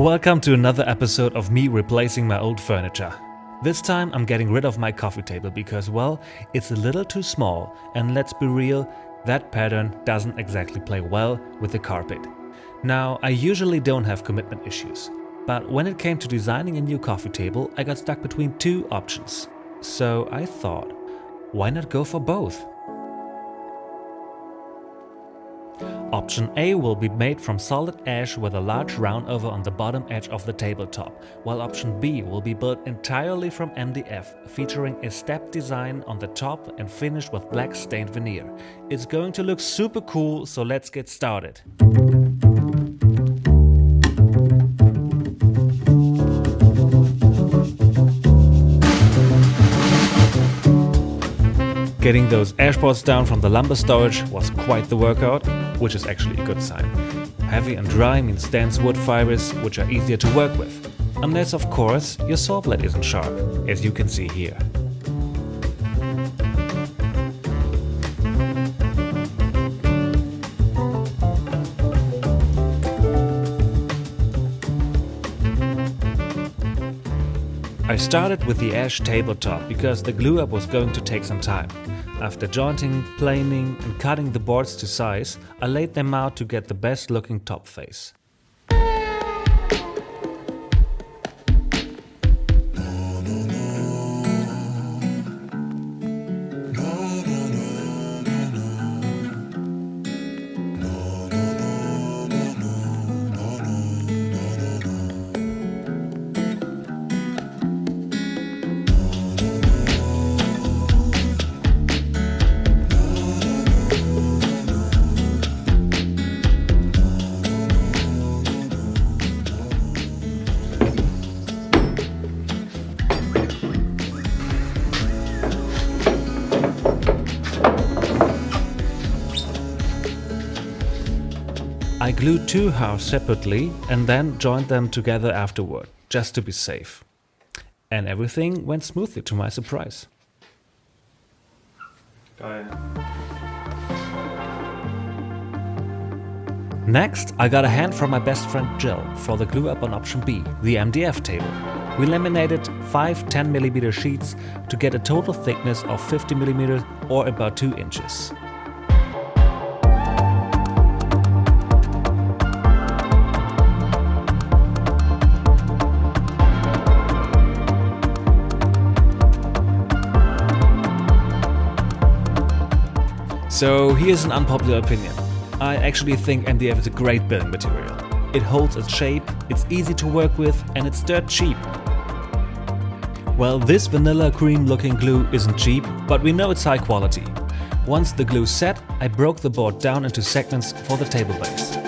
Welcome to another episode of me replacing my old furniture. This time I'm getting rid of my coffee table because, well, it's a little too small, and let's be real, that pattern doesn't exactly play well with the carpet. Now, I usually don't have commitment issues, but when it came to designing a new coffee table, I got stuck between two options. So I thought, why not go for both? Option A will be made from solid ash with a large round over on the bottom edge of the tabletop, while option B will be built entirely from MDF, featuring a step design on the top and finished with black stained veneer. It's going to look super cool, so let's get started. Getting those ash boards down from the lumber storage was quite the workout, which is actually a good sign. Heavy and dry means dense wood fibers, which are easier to work with. Unless, of course, your saw blade isn't sharp, as you can see here. I started with the ash tabletop because the glue up was going to take some time. After jointing, planing and cutting the boards to size, I laid them out to get the best looking top face. I glued two halves separately and then joined them together afterward, just to be safe. And everything went smoothly to my surprise. Geil. Next, I got a hand from my best friend Jill for the glue up on option B, the MDF table. We laminated 5 10mm sheets to get a total thickness of 50mm or about 2 inches. So here's an unpopular opinion. I actually think MDF is a great building material. It holds its shape, it's easy to work with, and it's dirt cheap. Well, this vanilla cream looking glue isn't cheap, but we know it's high quality. Once the glue's set, I broke the board down into segments for the table base.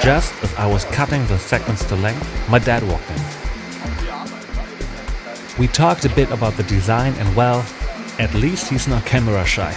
Just as I was cutting the segments to length, my dad walked in. We talked a bit about the design and, well, at least he's not camera shy.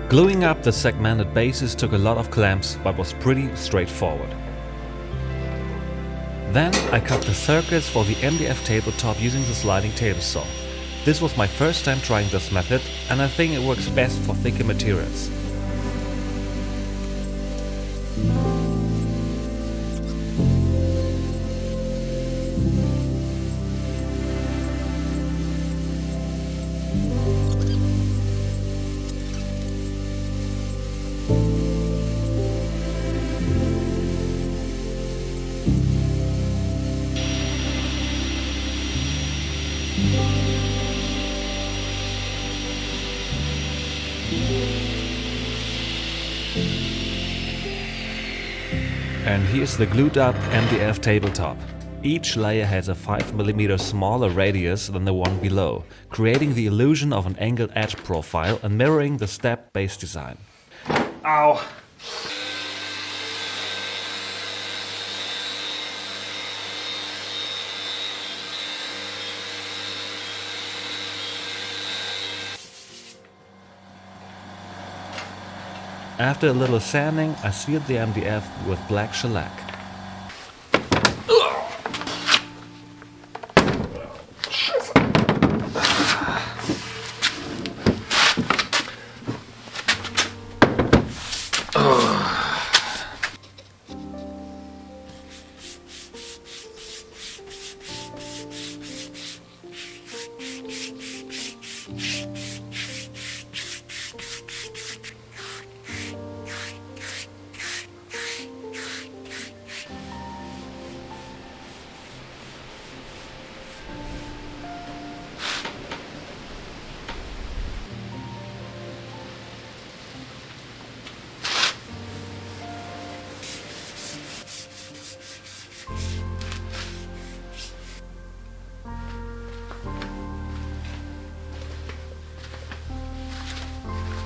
Gluing up the segmented bases took a lot of clamps, but was pretty straightforward. Then I cut the circuits for the MDF tabletop using the sliding table saw. This was my first time trying this method, and I think it works best for thicker materials. And here's the glued up MDF tabletop. Each layer has a 5mm smaller radius than the one below, creating the illusion of an angled edge profile and mirroring the step base design. Ow! After a little sanding, I sealed the MDF with black shellac.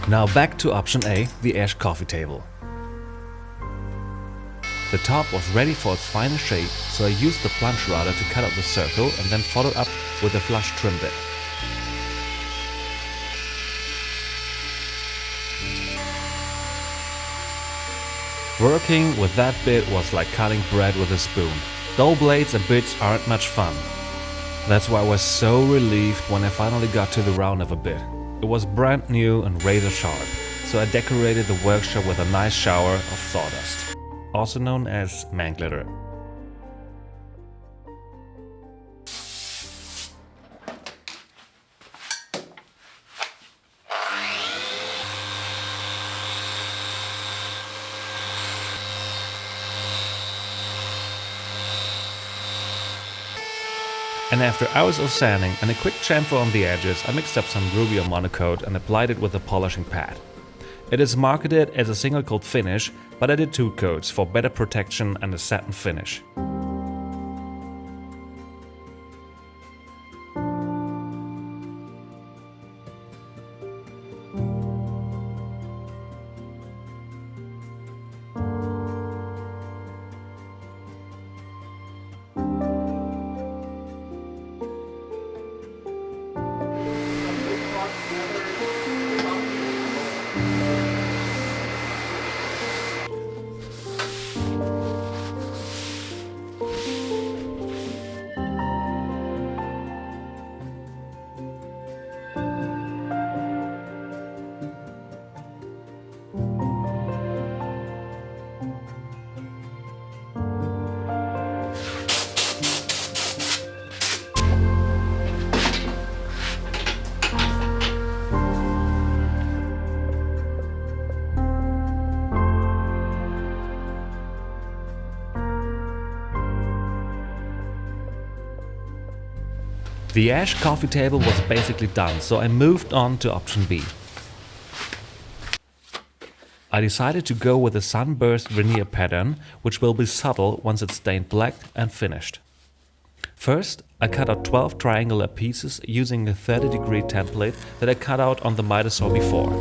Now back to option A, the ash coffee table. The top was ready for its final shape, so I used the plunge router to cut out the circle and then followed up with a flush trim bit. Working with that bit was like cutting bread with a spoon. Dull blades and bits aren't much fun. That's why I was so relieved when I finally got to the round of a bit. It was brand new and razor sharp, so I decorated the workshop with a nice shower of sawdust, also known as man glitter. And after hours of sanding and a quick chamfer on the edges, I mixed up some Rubio monocoat and applied it with a polishing pad. It is marketed as a single coat finish, but I did 2 coats for better protection and a satin finish. The ash coffee table was basically done, so I moved on to option B. I decided to go with a sunburst veneer pattern, which will be subtle once it's stained black and finished. First, I cut out 12 triangular pieces using a 30-degree template that I cut out on the miter saw before.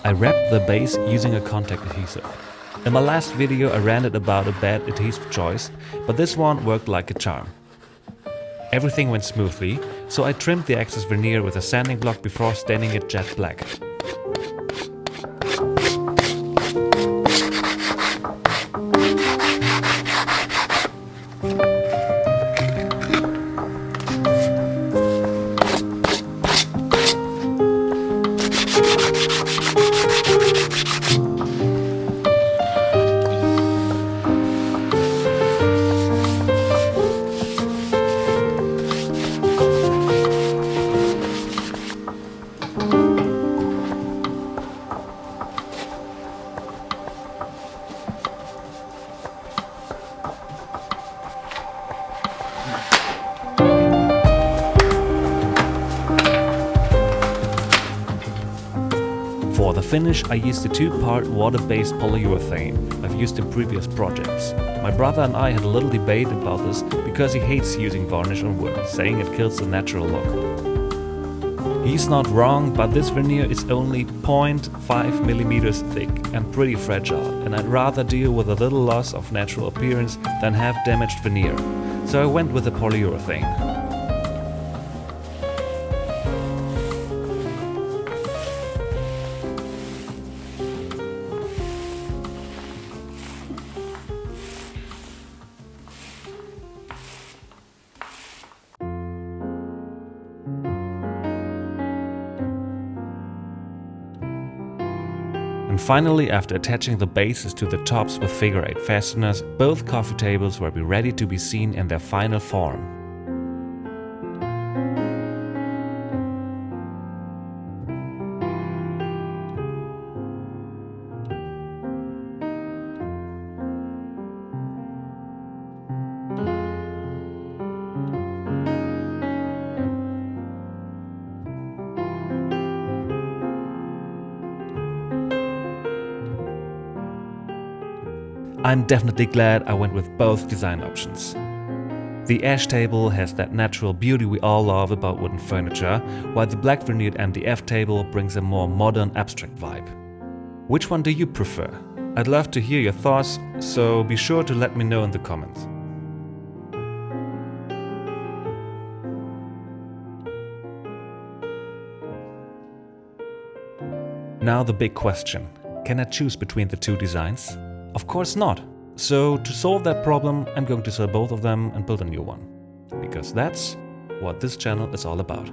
I wrapped the base using a contact adhesive. In my last video I ranted about a bad adhesive choice, but this one worked like a charm. Everything went smoothly, so I trimmed the excess veneer with a sanding block before staining it jet black. For the finish I used a 2-part water-based polyurethane I've used in previous projects. My brother and I had a little debate about this because he hates using varnish on wood, saying it kills the natural look. He's not wrong, but this veneer is only 0.5 millimeters thick and pretty fragile, and I'd rather deal with a little loss of natural appearance than have damaged veneer. So I went with the polyurethane. And finally, after attaching the bases to the tops with figure-8 fasteners, both coffee tables will be ready to be seen in their final form. I'm definitely glad I went with both design options. The ash table has that natural beauty we all love about wooden furniture, while the black veneered MDF table brings a more modern abstract vibe. Which one do you prefer? I'd love to hear your thoughts, so be sure to let me know in the comments. Now the big question, can I choose between the two designs? Of course not. So to solve that problem, I'm going to sell both of them and build a new one. Because that's what this channel is all about.